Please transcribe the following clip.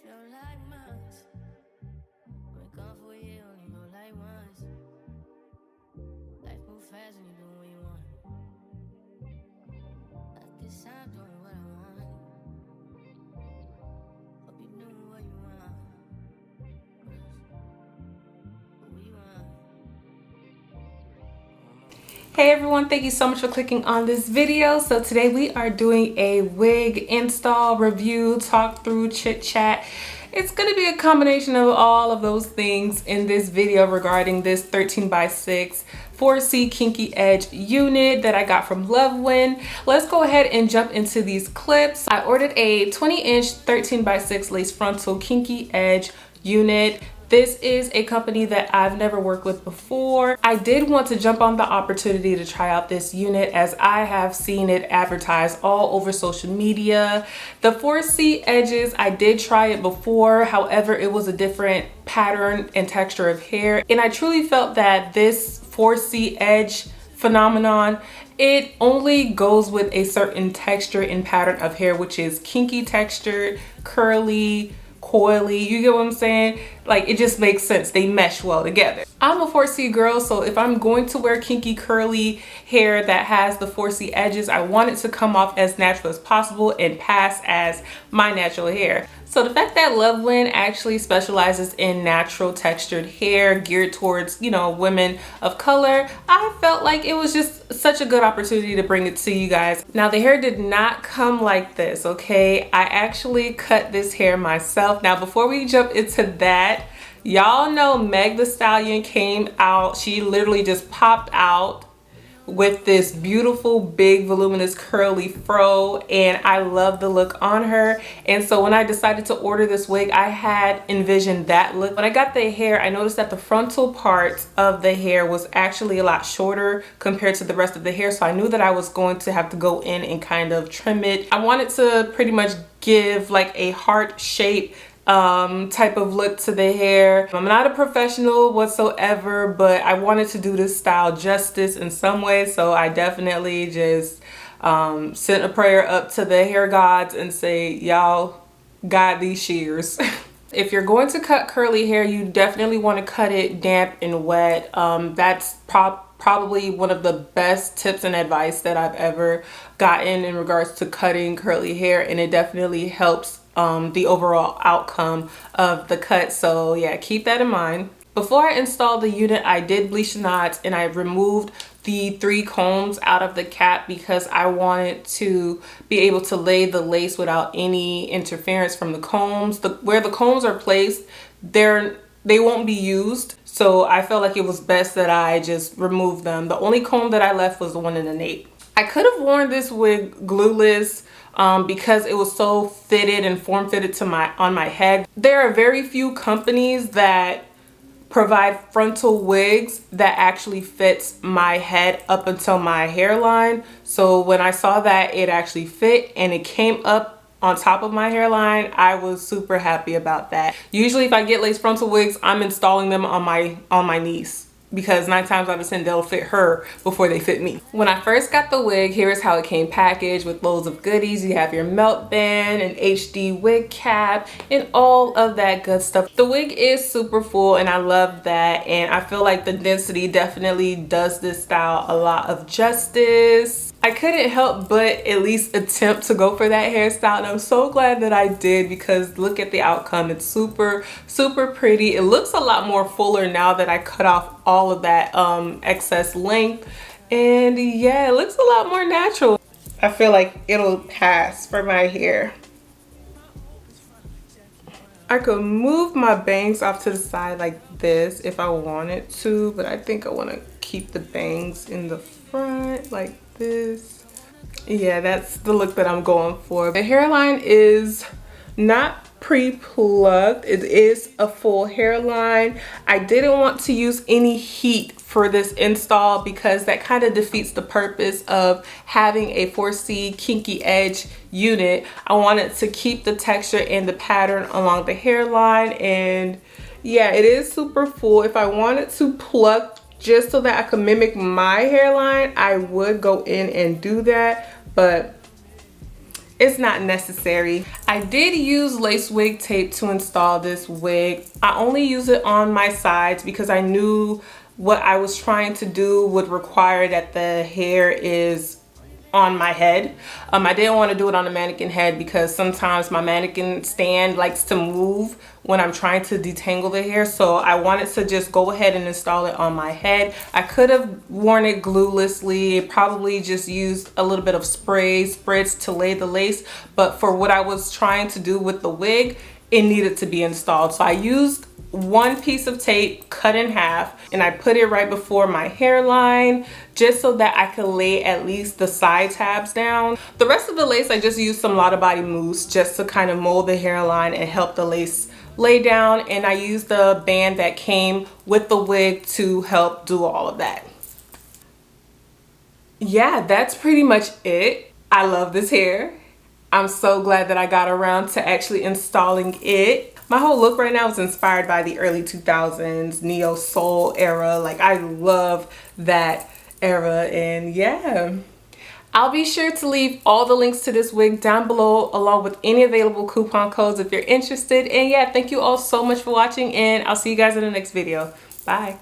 don't like months. Been gone for a year, only know like once. Life move fast when you do what you want. At this time, doing what I want. Hope you doing what you want. What you want. Hey everyone, thank you so much for clicking on this video. So today we are doing a wig install, review, talk through, chit chat. It's going to be a combination of all of those things in this video regarding this 13x6 4C Kinky Edge unit that I got from LUVWIN. Let's go ahead and jump into these clips. I ordered a 20-inch 13x6 lace frontal Kinky Edge unit. This is a company that I've never worked with before. I did want to jump on the opportunity to try out this unit as I have seen it advertised all over social media. The 4C edges, I did try it before. However, it was a different pattern and texture of hair. And I truly felt that this 4C edge phenomenon, it only goes with a certain texture and pattern of hair, which is kinky textured, curly, coily. You get what I'm saying? Like, it just makes sense. They mesh well together. I'm a 4C girl, so if I'm going to wear kinky curly hair that has the 4C edges, I want it to come off as natural as possible and pass as my natural hair. So the fact that LUVWIN actually specializes in natural textured hair geared towards, you know, women of color, I felt like it was just such a good opportunity to bring it to you guys. Now, the hair did not come like this, okay? I actually cut this hair myself. Now, before we jump into that, y'all know MeganTheeStallion came out. She literally just popped out with this beautiful big voluminous curly fro, and I love the look on her. And so when I decided to order this wig, I had envisioned that look. When I got the hair, I noticed that the frontal part of the hair was actually a lot shorter compared to the rest of the hair, so I knew that I was going to have to go in and kind of trim it. I wanted to pretty much give like a heart shape type of look to the hair. I'm not a professional whatsoever, but I wanted to do this style justice in some way, so I definitely just sent a prayer up to the hair gods and say, y'all guide these shears. If you're going to cut curly hair, you definitely want to cut it damp and wet. That's probably one of the best tips and advice that I've ever gotten in regards to cutting curly hair, and it definitely helps the overall outcome of the cut. So yeah, keep that in mind. Before I installed the unit, I did bleach the knots and I removed the 3 combs out of the cap because I wanted to be able to lay the lace without any interference from the combs. Where the combs are placed, they won't be used. So I felt like it was best that I just remove them. The only comb that I left was the one in the nape. I could have worn this wig glueless because it was so fitted and form fitted to on my head. There are very few companies that provide frontal wigs that actually fits my head up until my hairline. So when I saw that it actually fit and it came up on top of my hairline, I was super happy about that. Usually if I get lace frontal wigs, I'm installing them on my niece, because 9 times out of 10 they'll fit her before they fit me. When I first got the wig, here's how it came packaged with loads of goodies. You have your melt band, an HD wig cap, and all of that good stuff. The wig is super full and I love that, and I feel like the density definitely does this style a lot of justice. I couldn't help but at least attempt to go for that hairstyle, and I'm so glad that I did because look at the outcome. It's super, super pretty. It looks a lot more fuller now that I cut off all of that excess length, and yeah, it looks a lot more natural. I feel like it'll pass for my hair. I could move my bangs off to the side like this if I wanted to, but I think I want to keep the bangs in the front like this. Yeah, that's the look that I'm going for. The hairline is not pre-plucked. It is a full hairline. I didn't want to use any heat for this install because that kind of defeats the purpose of having a 4C Kinky Edge unit. I wanted to keep the texture and the pattern along the hairline, and yeah, it is super full. If I wanted to pluck just so that I could mimic my hairline, I would go in and do that, but it's not necessary. I did use lace wig tape to install this wig. I only use it on my sides because I knew what I was trying to do would require that the hair is on my head. I didn't want to do it on the mannequin head because sometimes my mannequin stand likes to move when I'm trying to detangle the hair, so I wanted to just go ahead and install it on my head. I could have worn it gluelessly, probably just used a little bit of spritz to lay the lace, but for what I was trying to do with the wig, it needed to be installed. So I used one piece of tape cut in half and I put it right before my hairline just so that I could lay at least the side tabs down. The rest of the lace, I just used some Lotta Body mousse just to kind of mold the hairline and help the lace lay down, and I used the band that came with the wig to help do all of that. Yeah, that's pretty much it. I love this hair. I'm so glad that I got around to actually installing it. My whole look right now is inspired by the early 2000s neo soul era. Like, I love that era, and yeah. I'll be sure to leave all the links to this wig down below along with any available coupon codes if you're interested. And yeah, thank you all so much for watching, and I'll see you guys in the next video. Bye.